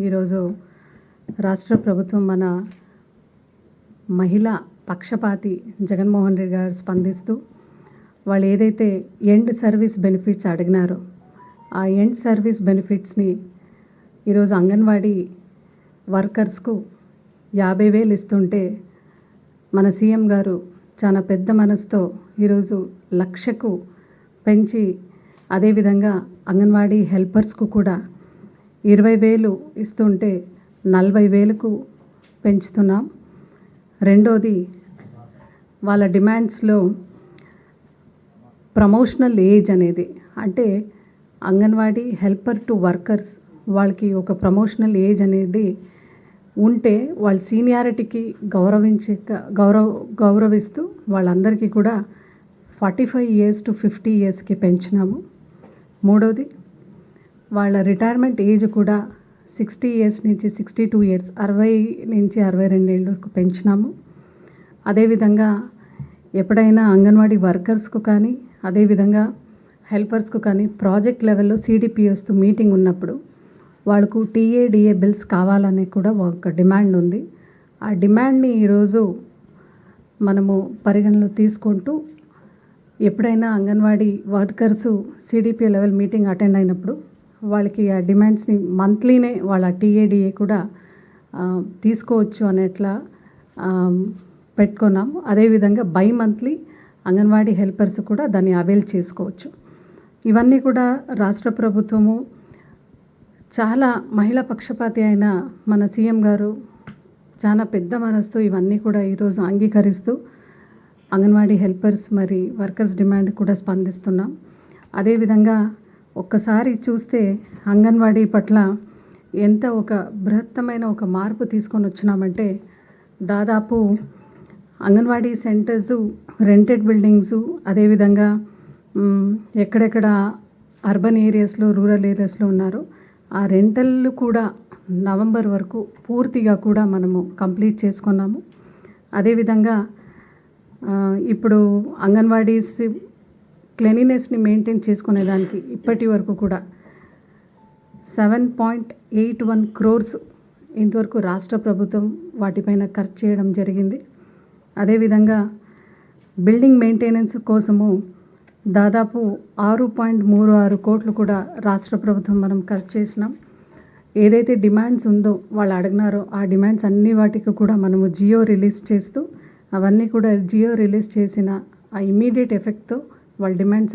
ఈరోజు రాష్ట్ర ప్రభుత్వం మన మహిళా పక్షపాతి జగన్మోహన్ రెడ్డి గారు స్పందిస్తూ వాళ్ళు ఏదైతే ఎండ్ సర్వీస్ బెనిఫిట్స్ అడిగినారో ఆ ఎండ్ సర్వీస్ బెనిఫిట్స్ని ఈరోజు అంగన్వాడీ వర్కర్స్కు 50,000 ఇస్తుంటే మన సీఎం గారు చాలా పెద్ద మనసుతో ఈరోజు 1,00,000కు పెంచి అదేవిధంగా అంగన్వాడీ హెల్పర్స్కు కూడా 20,000 ఇస్తుంటే 40,000కు పెంచుతున్నాం. రెండోది వాళ్ళ డిమాండ్స్లో ప్రమోషనల్ ఏజ్ అనేది, అంటే అంగన్వాడీ హెల్పర్ టు వర్కర్స్ వాళ్ళకి ఒక ప్రమోషనల్ ఏజ్ అనేది ఉంటే వాళ్ళ సీనియారిటీకి గౌరవిస్తూ వాళ్ళందరికీ కూడా 45 years to 50 yearsకి పెంచినాము. మూడోది వాళ్ళ రిటైర్మెంట్ ఏజ్ కూడా 60 years నుంచి 62 years, 60 నుంచి 62 ఏళ్ళ వరకు పెంచినాము. అదేవిధంగా ఎప్పుడైనా అంగన్వాడీ వర్కర్స్కు కానీ అదేవిధంగా హెల్పర్స్కు కానీ ప్రాజెక్ట్ లెవెల్లో సిడిపిఎస్తో మీటింగ్ ఉన్నప్పుడు వాళ్ళకు టీఏడిఏ బిల్స్ కావాలనే కూడా ఒక డిమాండ్ ఉంది. ఆ డిమాండ్ని ఈరోజు మనము పరిగణలో తీసుకుంటూ ఎప్పుడైనా anganwadi workers CDPA level meeting attend అయినప్పుడు వాళ్ళకి ఆ డిమాండ్స్ని మంత్లీనే వాళ్ళ టీఏడిఏ కూడా తీసుకోవచ్చు అనేట్లా పెట్టుకున్నాము. అదేవిధంగా బై మంత్లీ అంగన్వాడీ హెల్పర్స్ కూడా దాన్ని అవైల్ చేసుకోవచ్చు. ఇవన్నీ కూడా రాష్ట్ర ప్రభుత్వము చాలా మహిళా పక్షపాతి అయిన మన సీఎం గారు చాలా పెద్ద మనసుతో ఇవన్నీ కూడా ఈరోజు అంగీకరిస్తూ అంగన్వాడీ హెల్పర్స్ మరి వర్కర్స్ డిమాండ్ కూడా స్పందిస్తున్నాం. అదేవిధంగా ఒక్కసారి చూస్తే అంగన్వాడీ పట్ల ఎంత ఒక బృహత్తమైన ఒక మార్పు తీసుకొని వచ్చినామంటే, దాదాపు అంగన్వాడీ సెంటర్స్ రెంటెడ్ బిల్డింగ్స్ అదేవిధంగా ఎక్కడెక్కడ అర్బన్ ఏరియాస్లో రూరల్ ఏరియాస్లో ఉన్నారో ఆ రెంటల్లు కూడా నవంబర్ వరకు పూర్తిగా కూడా మనము కంప్లీట్ చేసుకున్నాము. అదేవిధంగా ఇప్పుడు అంగన్వాడీస్ క్లెనినెస్ని మెయింటైన్ చేసుకునేదానికి ఇప్పటి వరకు కూడా 7.81 crores ఇంతవరకు రాష్ట్ర ప్రభుత్వం వాటిపైన ఖర్చు చేయడం జరిగింది. అదేవిధంగా బిల్డింగ్ మెయింటెనెన్స్ కోసము దాదాపు 6.36 కోట్లు కూడా రాష్ట్ర ప్రభుత్వం మనం ఖర్చు చేసినాం. ఏదైతే డిమాండ్స్ ఉందో వాళ్ళు అడిగినారో ఆ డిమాండ్స్ అన్ని వాటికి కూడా మనము జియో రిలీజ్ చేస్తూ అవన్నీ కూడా జియో రిలీజ్ చేసిన ఆ ఇమీడియట్ ఎఫెక్ట్తో వాళ్ళ డిమాండ్స్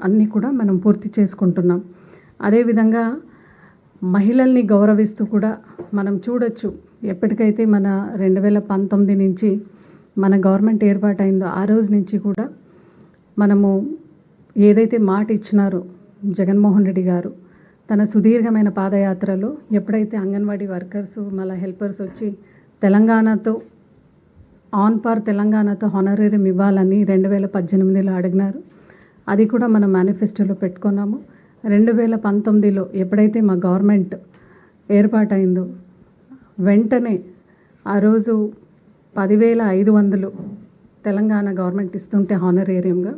అన్నీ కూడా మనం పూర్తి చేసుకుంటున్నాం. అదేవిధంగా మహిళల్ని గౌరవిస్తూ కూడా మనం చూడొచ్చు, ఎప్పటికైతే మన 2019 నుంచి మన గవర్నమెంట్ ఏర్పాటైందో ఆ రోజు నుంచి కూడా మనము ఏదైతే మాట ఇచ్చినారో జగన్మోహన్ రెడ్డి గారు తన సుదీర్ఘమైన పాదయాత్రలో ఎప్పుడైతే అంగన్వాడీ వర్కర్స్ మళ్ళీ హెల్పర్స్ వచ్చి తెలంగాణతో తెలంగాణతో హానరేరియం ఇవ్వాలని 2018లో అడిగినారు. అది కూడా మనం మేనిఫెస్టోలో పెట్టుకున్నాము. 2019లో ఎప్పుడైతే మా గవర్నమెంట్ ఏర్పాటైందో వెంటనే ఆ రోజు 10,500 తెలంగాణ గవర్నమెంట్ ఇస్తుంటే హానరేరియంగా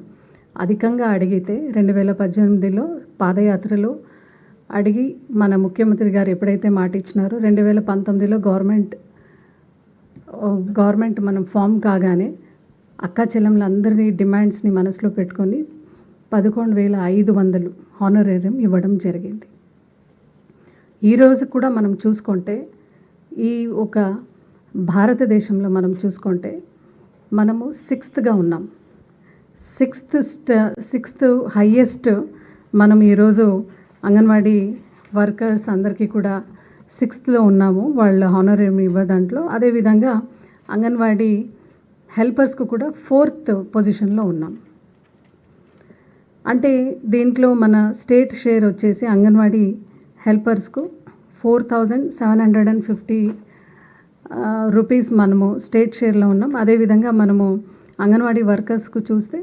అధికంగా అడిగితే 2018లో పాదయాత్రలో అడిగి మన ముఖ్యమంత్రి గారు ఎప్పుడైతే మాట ఇచ్చినారో 2019లో గవర్నమెంట్ మనం ఫామ్ కాగానే అక్కా చెల్లెమ్మలందరినీ డిమాండ్స్ని మనసులో పెట్టుకొని 11,500 హానరేరియం ఇవ్వడం జరిగింది. ఈరోజు కూడా మనం చూసుకుంటే ఈ ఒక భారతదేశంలో మనం చూసుకుంటే మనము 6th ఉన్నాం. 6th హైయెస్ట్ మనం ఈరోజు అంగన్వాడీ వర్కర్స్ అందరికీ కూడా 6th ఉన్నాము వాళ్ళ హానరేరియం ఇవ్వ దాంట్లో. అదేవిధంగా అంగన్వాడీ హెల్పర్స్కు కూడా 4th పొజిషన్లో ఉన్నాం. అంటే దీంట్లో మన స్టేట్ షేర్ వచ్చేసి అంగన్వాడీ హెల్పర్స్కు 4,750 రూపీస్ మనము స్టేట్ షేర్లో ఉన్నాం. అదేవిధంగా మనము అంగన్వాడీ వర్కర్స్కు చూస్తే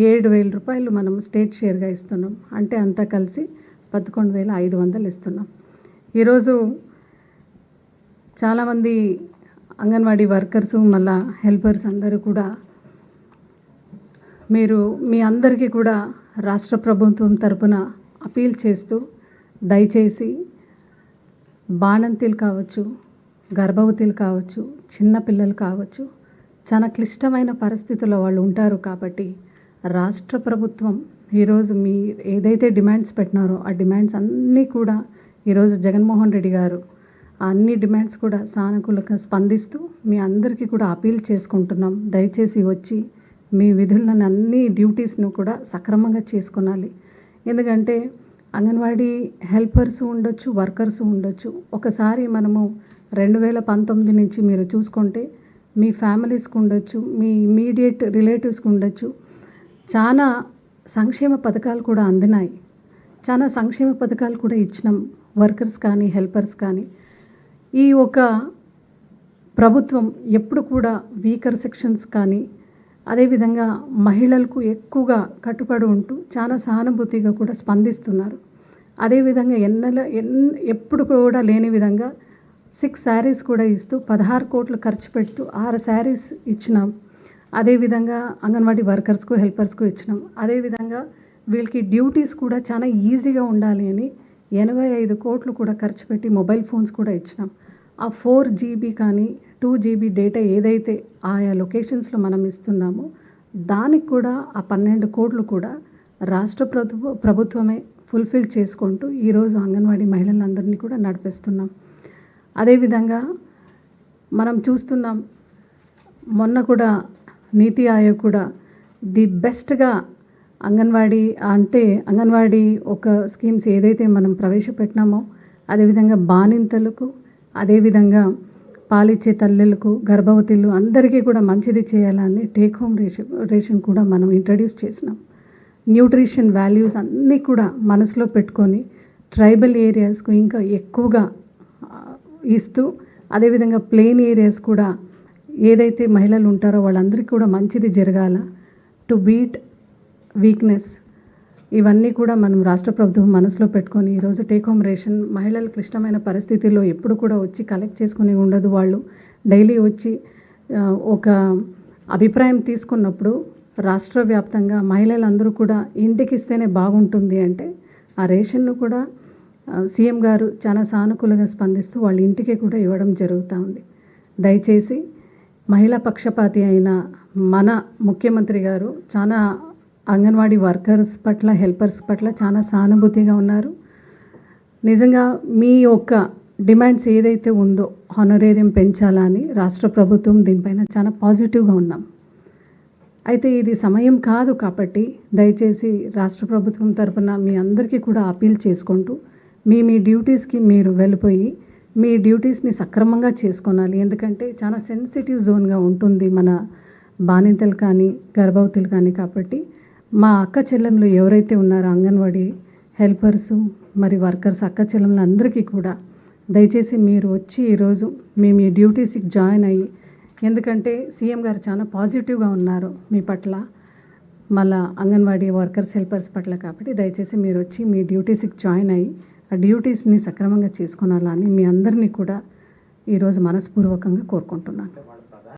7,000 రూపాయలు మనం స్టేట్ షేర్గా ఇస్తున్నాం. అంటే అంతా కలిసి 11,500 ఇస్తున్నాం. ఈరోజు చాలామంది అంగన్వాడీ వర్కర్సు మళ్ళా హెల్పర్స్ అందరూ కూడా మీ అందరికీ కూడా రాష్ట్ర ప్రభుత్వం తరపున అపీల్ చేస్తూ దయచేసి బాణంతీలు కావచ్చు, గర్భవతులు కావచ్చు, చిన్న పిల్లలు కావచ్చు, చాలా క్లిష్టమైన పరిస్థితుల్లో వాళ్ళు ఉంటారు. కాబట్టి రాష్ట్ర ప్రభుత్వం ఈరోజు మీ ఏదైతే డిమాండ్స్ పెట్టినారో ఆ డిమాండ్స్ అన్నీ కూడా ఈరోజు జగన్మోహన్ రెడ్డి గారు అన్ని డిమాండ్స్ కూడా సానుకూలంగా స్పందిస్తూ మీ అందరికీ కూడా అపీల్ చేసుకుంటున్నాం. దయచేసి వచ్చి మీ విధులను అన్ని డ్యూటీస్ను కూడా సక్రమంగా చేసుకొనాలి. ఎందుకంటే అంగన్వాడీ హెల్పర్స్ ఉండొచ్చు, వర్కర్స్ ఉండొచ్చు. ఒకసారి మనము 2019 నుంచి మీరు చూసుకుంటే మీ ఫ్యామిలీస్కి ఉండొచ్చు, మీ ఇమీడియట్ రిలేటివ్స్కి ఉండొచ్చు, చాలా సంక్షేమ పథకాలు కూడా అందినాయి. చాలా సంక్షేమ పథకాలు కూడా ఇచ్చినాం వర్కర్స్ కానీ హెల్పర్స్ కానీ. ఈ ఒక ప్రభుత్వం ఎప్పుడు కూడా వీకర్ సెక్షన్స్ కానీ అదేవిధంగా మహిళలకు ఎక్కువగా కట్టుబడి ఉంటూ చాలా సానుభూతిగా కూడా స్పందిస్తున్నారు. అదేవిధంగా ఎప్పుడు కూడా లేని విధంగా 6 శారీస్ కూడా ఇస్తూ 16 కోట్లు ఖర్చు పెడుతూ 6 శారీస్ ఇచ్చినాం. అదేవిధంగా అంగన్వాడీ వర్కర్స్కు హెల్పర్స్కు ఇచ్చినాం. అదేవిధంగా వీళ్ళకి డ్యూటీస్ కూడా చాలా ఈజీగా ఉండాలి అని 85 కోట్లు కూడా ఖర్చు పెట్టి మొబైల్ ఫోన్స్ కూడా ఇచ్చినాం. ఆ 4 GB కానీ 2 GB డేటా ఏదైతే ఆయా లొకేషన్స్లో మనం ఇస్తున్నామో దానికి కూడా ఆ 12 కోట్లు కూడా రాష్ట్ర ప్రభుత్వమే ఫుల్ఫిల్ చేసుకుంటూ ఈరోజు అంగన్వాడీ మహిళలందరినీ కూడా నడిపిస్తున్నాం. అదేవిధంగా మనం చూస్తున్నాం, మొన్న కూడా నీతి ఆయోగ్ కూడా ది బెస్ట్గా అంగన్వాడీ ఒక స్కీమ్స్ ఏదైతే మనం ప్రవేశపెట్టినామో అదేవిధంగా బాలింతలకు, అదేవిధంగా పాలిచ్చే తల్లులకు, గర్భవతులు అందరికీ కూడా మంచిది చేయాలని టేక్ హోమ్ రేషన్ కూడా మనం ఇంట్రడ్యూస్ చేసినాం. న్యూట్రిషన్ వాల్యూస్ అన్నీ కూడా మనసులో పెట్టుకొని ట్రైబల్ ఏరియాస్కు ఇంకా ఎక్కువగా ఇస్తూ, అదేవిధంగా ప్లెయిన్ ఏరియాస్ కూడా ఏదైతే మహిళలు ఉంటారో వాళ్ళందరికీ కూడా మంచిది జరగాల, టు బీట్ వీక్నెస్, ఇవన్నీ కూడా మనం రాష్ట్ర ప్రభుత్వం మనసులో పెట్టుకొని ఈరోజు టేక్ హోమ్ రేషన్ మహిళలు క్లిష్టమైన పరిస్థితుల్లో ఎప్పుడు కూడా వచ్చి కలెక్ట్ చేసుకుని ఉండదు. వాళ్ళు డైలీ వచ్చి ఒక అభిప్రాయం తీసుకున్నప్పుడు రాష్ట్ర వ్యాప్తంగా మహిళలందరూ కూడా ఇంటికి ఇస్తేనే బాగుంటుంది అంటే ఆ రేషన్ను కూడా సీఎం గారు చాలా సానుకూలంగా స్పందిస్తూ వాళ్ళ ఇంటికే కూడా ఇవ్వడం జరుగుతూ ఉంది. దయచేసి మహిళా పక్షపాతి అయిన మన ముఖ్యమంత్రి గారు చాలా అంగన్వాడీ వర్కర్స్ పట్ల, హెల్పర్స్ పట్ల చాలా సానుభూతిగా ఉన్నారు. నిజంగా మీ యొక్క డిమాండ్స్ ఏదైతే ఉందో హానరేరియం పెంచాలా అని రాష్ట్ర ప్రభుత్వం దీనిపైన చాలా పాజిటివ్గా ఉన్నాం. అయితే ఇది సమయం కాదు కాబట్టి దయచేసి రాష్ట్ర ప్రభుత్వం తరపున మీ అందరికీ కూడా అపీల్ చేసుకుంటూ మీ డ్యూటీస్కి మీరు వెళ్ళిపోయి మీ డ్యూటీస్ని సక్రమంగా చేసుకోనాలి. ఎందుకంటే చాలా సెన్సిటివ్ జోన్గా ఉంటుంది మన బాలింతలు కానీ గర్భవతులు కానీ. కాబట్టి మా అక్క చెల్లెళ్ళు ఎవరైతే ఉన్నారో అంగన్వాడీ హెల్పర్సు మరి వర్కర్స్ అక్క చెల్లెళ్ళు అందరికీ కూడా దయచేసి మీరు వచ్చి ఈరోజు మీ డ్యూటీస్కి జాయిన్ అయ్యి, ఎందుకంటే సీఎం గారు చాలా పాజిటివ్గా ఉన్నారు మీ పట్ల, మళ్ళా అంగన్వాడీ వర్కర్స్ హెల్పర్స్ పట్ల. కాబట్టి దయచేసి మీరు వచ్చి మీ డ్యూటీస్కి జాయిన్ అయ్యి ఆ డ్యూటీస్ని సక్రమంగా చేసుకోనాలని మీ అందరినీ కూడా ఈరోజు మనస్పూర్వకంగా కోరుకుంటున్నాను.